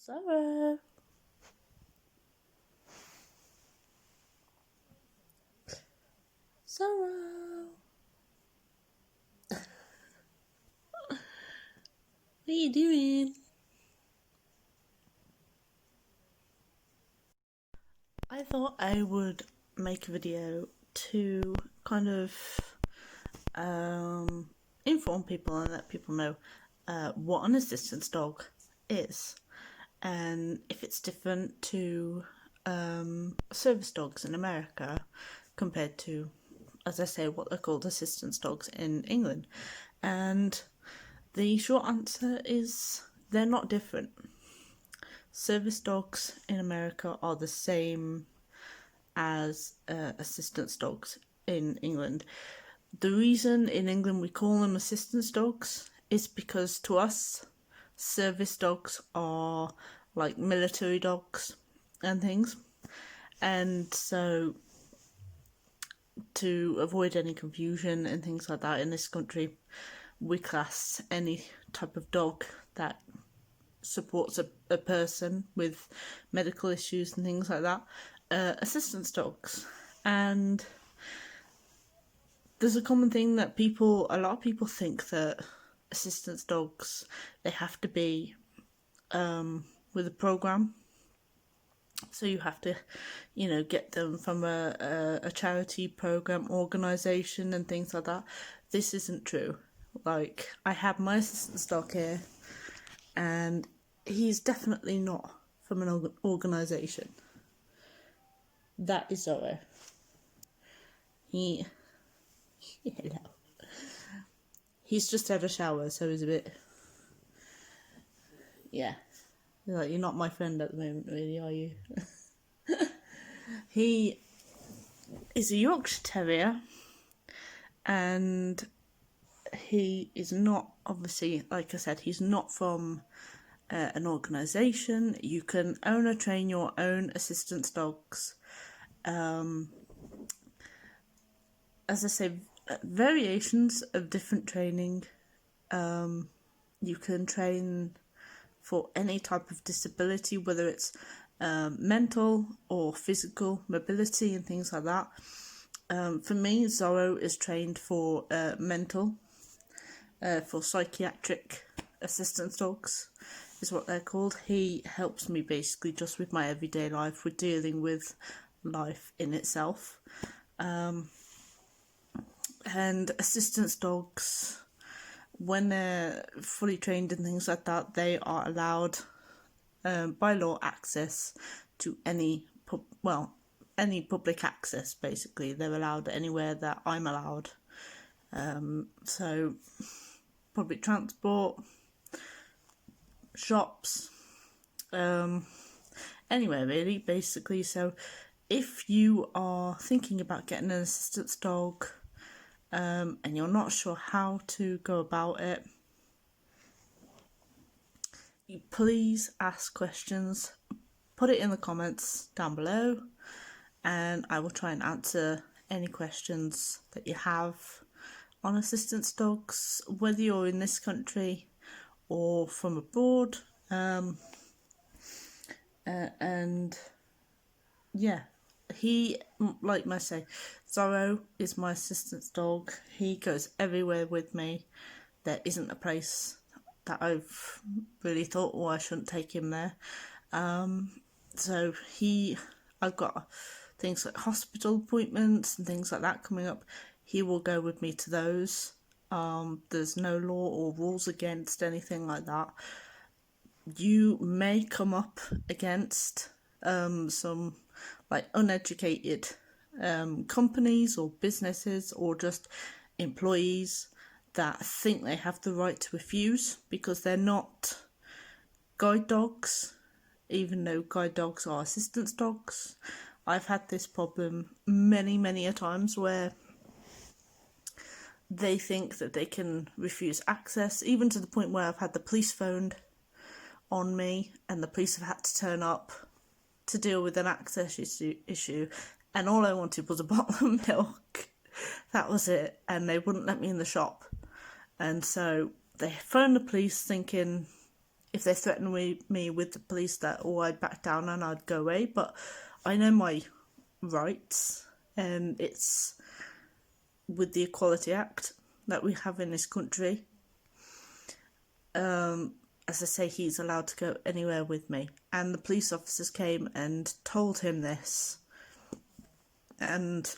Sorrow. Sorrow. What are you doing? I thought I would make a video to kind of inform people and let people know what an assistance dog is and if it's different to service dogs in America compared to, as I say, what they're called assistance dogs in England. And the short answer is they're not different. Service dogs in America are the same as assistance dogs in England. The reason in England we call them assistance dogs is because to us, service dogs are like military dogs and things. And so to avoid any confusion and things like that in this country, we class any type of dog that supports a person with medical issues and things like that assistance dogs. And there's a common thing that a lot of people think that assistance dogs, they have to be with a program. So you have to, get them from a charity program organisation and things like that. This isn't true. Like, I have my assistance dog here, and he's definitely not from an organisation. That is Zorro. Hello. He's just had a shower, so he's a bit... Yeah. Like, you're not my friend at the moment, really, are you? He is a Yorkshire Terrier, and he is not, obviously, like I said, he's not from an organisation. You can own or train your own assistance dogs. As I say, variations of different training. You can train for any type of disability, whether it's mental or physical mobility and things like that. For me, Zorro is trained for mental, for psychiatric assistance dogs is what they're called. He helps me basically just with my everyday life, with dealing with life in itself. And assistance dogs, when they're fully trained and things like that, they are allowed by law access to any public access. Basically, they're allowed anywhere that I'm allowed. So public transport, shops, anywhere really, basically. So if you are thinking about getting an assistance dog, and you're not sure how to go about it, please ask questions. Put it in the comments down below, and I will try and answer any questions that you have on assistance dogs, whether you're in this country or from abroad. And yeah, he, like I say, Zorro is my assistance dog. He goes everywhere with me. There isn't a place that I've really thought, oh, I shouldn't take him there. So I've got things like hospital appointments and things like that coming up. He will go with me to those. There's no law or rules against anything like that. You may come up against some like uneducated companies or businesses or just employees that think they have the right to refuse because they're not guide dogs, even though guide dogs are assistance dogs. I've had this problem many a times where they think that they can refuse access, even to the point where I've had the police phoned on me and the police have had to turn up to deal with an access issue, and all I wanted was a bottle of milk. That was it, and they wouldn't let me in the shop. And so they phoned the police thinking if they threatened me with the police, that or I'd back down and I'd go away. But I know my rights, and it's with the Equality Act that we have in this country. As I say, he's allowed to go anywhere with me, and the police officers came and told him this, and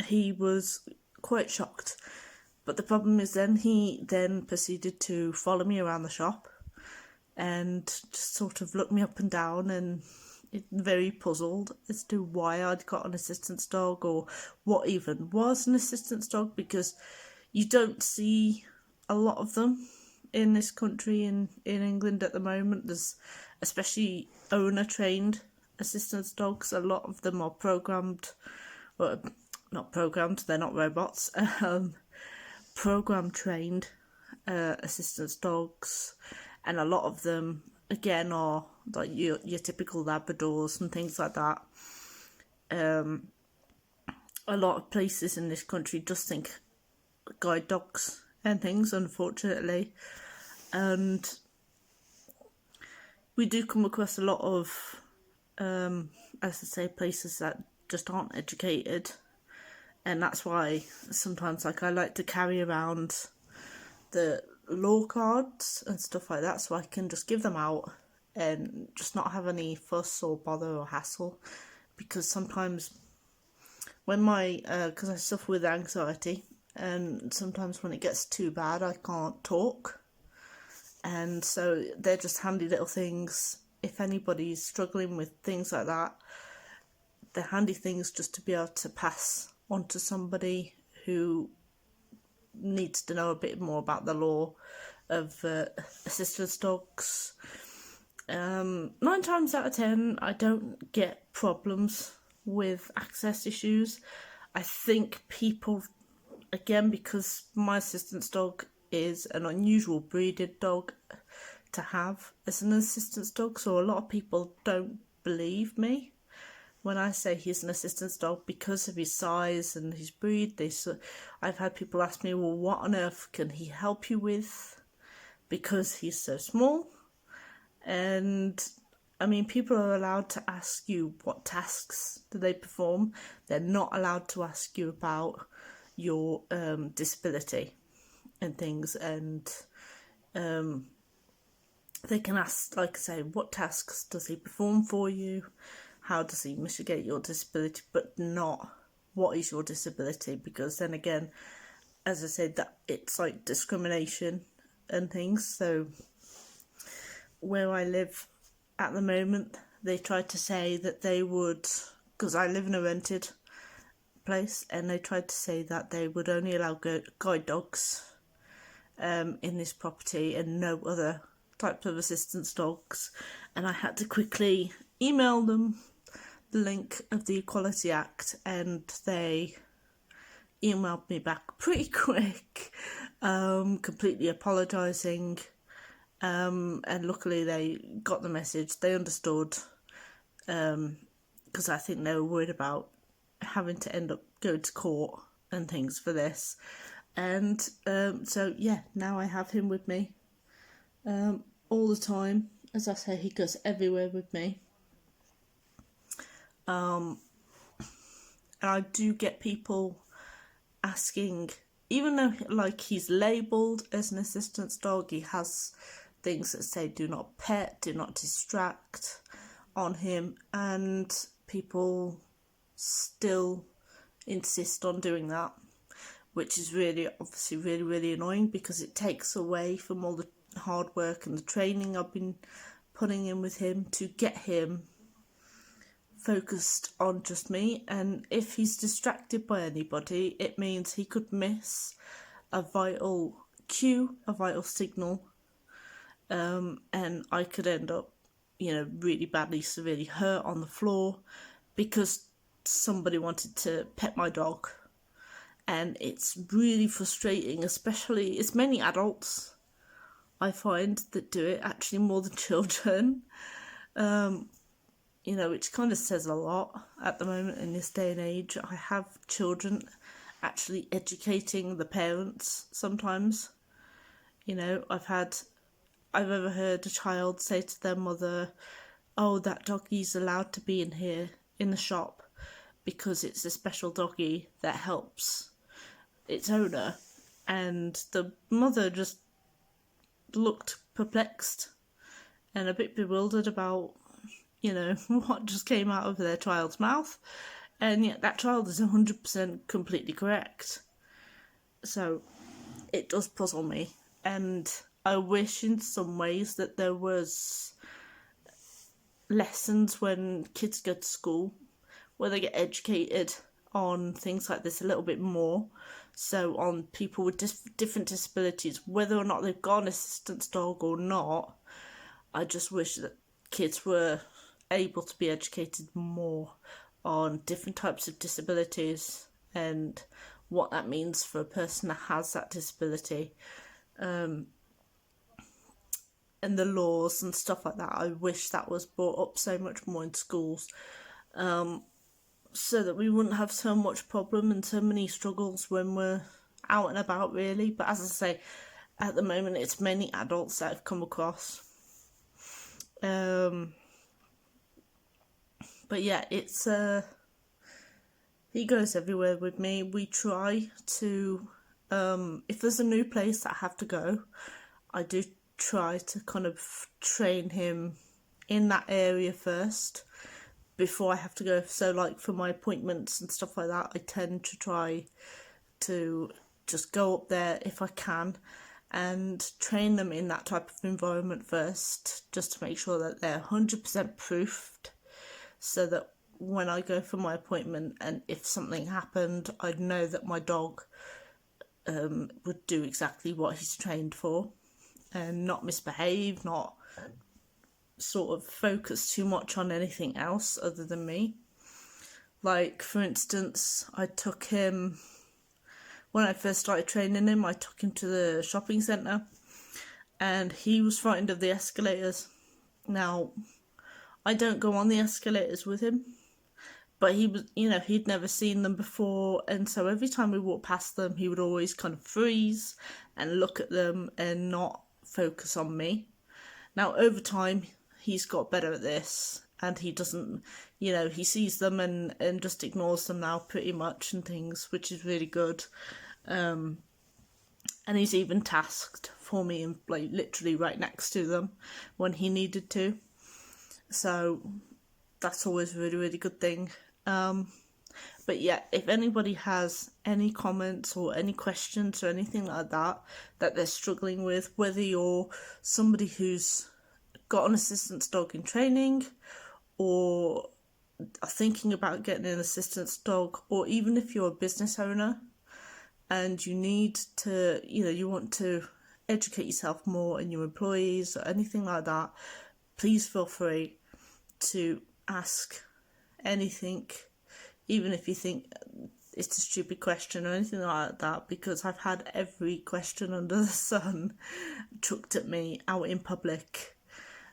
he was quite shocked. But the problem is he then proceeded to follow me around the shop and just sort of look me up and down, and very puzzled as to why I'd got an assistance dog or what even was an assistance dog, because you don't see a lot of them in this country, in England at the moment. There's especially owner trained assistance dogs. A lot of them are programmed, well, not programmed, they're not robots, program trained assistance dogs, and a lot of them again are like your typical Labradors and things like that. A lot of places in this country just think guide dogs and things, unfortunately, and we do come across a lot of as I say, places that just aren't educated, and that's why sometimes I like to carry around the law cards and stuff like that, so I can just give them out and just not have any fuss or bother or hassle. Because sometimes when because I suffer with anxiety, and sometimes when it gets too bad I can't talk, and so they're just handy little things. If anybody's struggling with things like that, they're handy things just to be able to pass on to somebody who needs to know a bit more about the law of assistance dogs. 9 times out of 10 I don't get problems with access issues. I think people, again, because my assistance dog is an unusual breeded dog to have as an assistance dog, so a lot of people don't believe me when I say he's an assistance dog because of his size and his breed. I've had people ask me, well, what on earth can he help you with because he's so small? And I mean, people are allowed to ask you what tasks do they perform. They're not allowed to ask you about your disability and things, and they can ask, like I say, what tasks does he perform for you? How does he mitigate your disability, but not what is your disability, because then again, as I said, that it's like discrimination and things. So where I live at the moment, they tried to say that they would, because I live in a rented place, and they tried to say that they would only allow guide dogs in this property and no other types of assistance dogs, and I had to quickly email them the link of the Equality Act, and they emailed me back pretty quick, completely apologising, and luckily they got the message, they understood, because I think they were worried about having to end up going to court and things for this. And so yeah, now I have him with me all the time. As I say, he goes everywhere with me. And I do get people asking, even though like he's labelled as an assistance dog, he has things that say do not pet, do not distract on him, and people still insist on doing that, which is really, obviously really, really annoying, because it takes away from all the hard work and the training I've been putting in with him to get him focused on just me. And if he's distracted by anybody, it means he could miss a vital cue, a vital signal, and I could end up, really badly, severely hurt on the floor because somebody wanted to pet my dog. And it's really frustrating, especially, it's mainly adults I find that do it, actually more than children, which kind of says a lot at the moment in this day and age. I have children actually educating the parents sometimes. I've had I've ever heard a child say to their mother, "Oh, that doggy's allowed to be in here in the shop because it's a special doggy that helps its owner." And the mother just looked perplexed and a bit bewildered about, what just came out of their child's mouth. And yet that child is 100% completely correct. So it does puzzle me. And I wish in some ways that there was lessons when kids go to school where they get educated on things like this a little bit more. So on people with different disabilities, whether or not they've got an assistance dog or not, I just wish that kids were able to be educated more on different types of disabilities and what that means for a person that has that disability, and the laws and stuff like that. I wish that was brought up so much more in schools, so that we wouldn't have so much problem and so many struggles when we're out and about, really. But as I say, at the moment it's mainly adults that I've come across. But yeah, it's he goes everywhere with me. We try to, if there's a new place that I have to go, I do try to kind of train him in that area first before I have to go. So like for my appointments and stuff like that, I tend to try to just go up there if I can and train them in that type of environment first, just to make sure that they're 100% proofed, so that when I go for my appointment and if something happened, I'd know that my dog would do exactly what he's trained for and not misbehave, not sort of focus too much on anything else other than me. Like, for instance, I took him, when I first started training him, I took him to the shopping centre and he was frightened of the escalators. Now, I don't go on the escalators with him, but he was, he'd never seen them before, and so every time we walked past them, he would always kind of freeze and look at them and not focus on me. Now, over time, he's got better at this, and he doesn't, he sees them and just ignores them now pretty much and things, which is really good. And he's even tasked for me and like literally right next to them when he needed to. So that's always a really, really good thing. But yeah, if anybody has any comments or any questions or anything like that they're struggling with, whether you're somebody who's got an assistance dog in training or are thinking about getting an assistance dog, or even if you're a business owner and you need to, you want to educate yourself more and your employees or anything like that, please feel free to ask anything, even if you think it's a stupid question or anything like that, because I've had every question under the sun chucked at me out in public,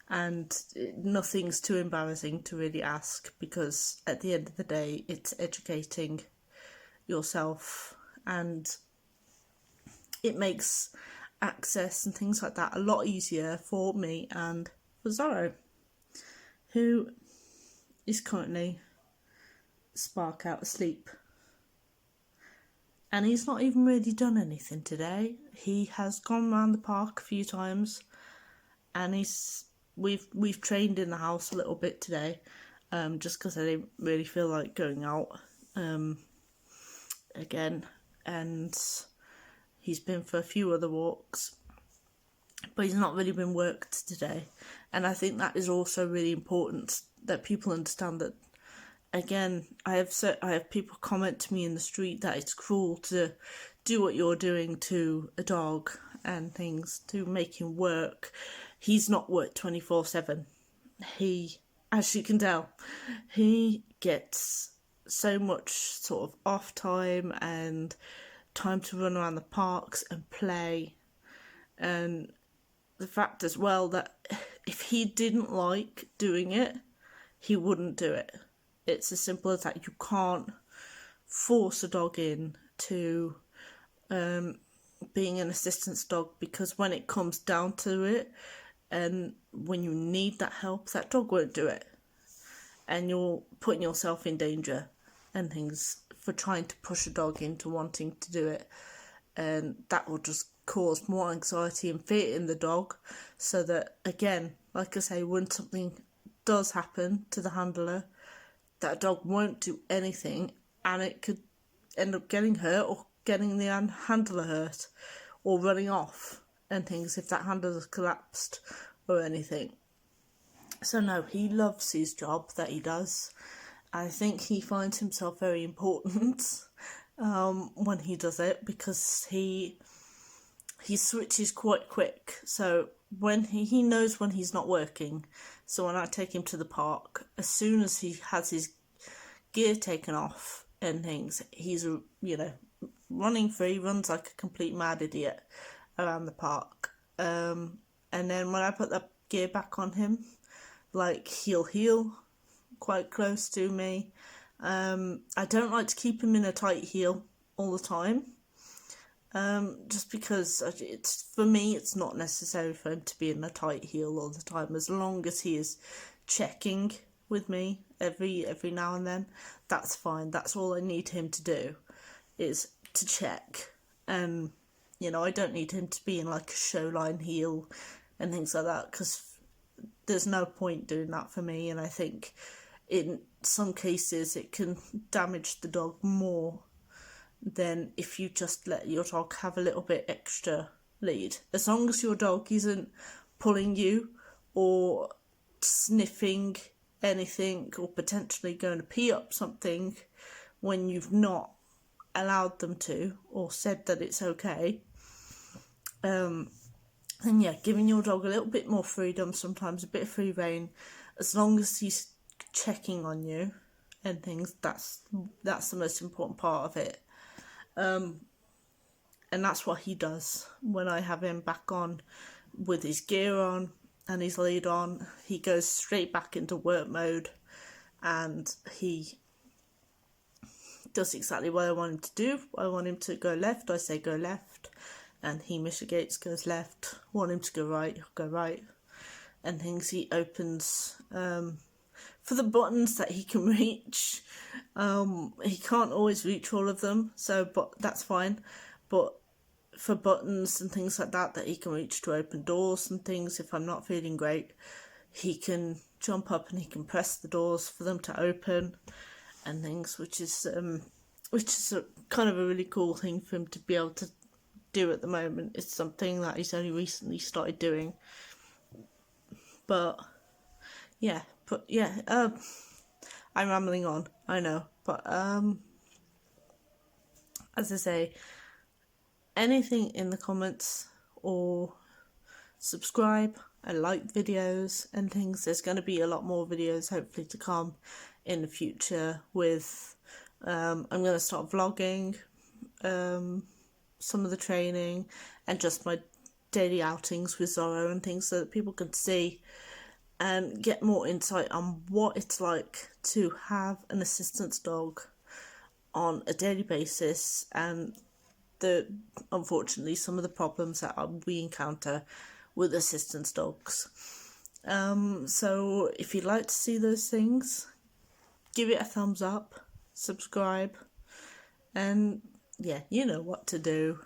and nothing's too embarrassing to really ask, because at the end of the day it's educating yourself and it makes access and things like that a lot easier for me and for Zorro, who is currently spark out asleep. And he's not even really done anything today. He has gone around the park a few times, and we've trained in the house a little bit today, just because I didn't really feel like going out again. And he's been for a few other walks, but he's not really been worked today. And I think that is also really important, that people understand that. Again, I have people comment to me in the street that it's cruel to do what you're doing to a dog and things, to make him work. He's not worked 24/7. He, as you can tell, he gets so much sort of off time and time to run around the parks and play. And the fact as well that if he didn't like doing it, he wouldn't do it. It's as simple as that. You can't force a dog in to being an assistance dog, because when it comes down to it, and when you need that help, that dog won't do it, and you're putting yourself in danger and things for trying to push a dog into wanting to do it, and that will just cause more anxiety and fear in the dog, so that, again, like I say, when something does happen to the handler, that dog won't do anything, and it could end up getting hurt or getting the handler hurt or running off and things if that handler has collapsed or anything. So no, he loves his job that he does. I think he finds himself very important when he does it, because he switches quite quick. So when he knows when he's not working. So when I take him to the park, as soon as he has his gear taken off and things, he's, running free, runs like a complete mad idiot around the park. And then when I put that gear back on him, like, he'll heel quite close to me. I don't like to keep him in a tight heel all the time, just because for me it's not necessary for him to be in a tight heel all the time. As long as he is checking with me every now and then, that's fine. That's all I need him to do, is to check. I don't need him to be in like a show line heel and things like that, because there's no point doing that for me, and I think in some cases it can damage the dog more than if you just let your dog have a little bit extra lead. As long as your dog isn't pulling you or sniffing anything or potentially going to pee up something when you've not allowed them to or said that it's okay, then yeah, giving your dog a little bit more freedom, sometimes a bit of free rein, as long as he's checking on you and things, that's the most important part of it. And that's what he does. When I have him back on with his gear on and his lead on, he goes straight back into work mode, and he does exactly what I want him to do. I want him to go left, I say go left, and he mitigates, goes left. Want him to go right, go right, and things. He opens for the buttons that he can reach. He can't always reach all of them, but that's fine. But for buttons and things like that he can reach to open doors and things, if I'm not feeling great, he can jump up and he can press the doors for them to open and things, which is kind of a really cool thing for him to be able to do at the moment. It's something that he's only recently started doing. I'm rambling on, I know, but as I say, anything in the comments, or subscribe and like videos and things. There's going to be a lot more videos hopefully to come in the future with I'm going to start vlogging some of the training and just my daily outings with Zorro and things, so that people can see and get more insight on what it's like to have an assistance dog on a daily basis, and unfortunately some of the problems that we encounter with assistance dogs. So if you'd like to see those things, give it a thumbs up, subscribe, and yeah, you know what to do.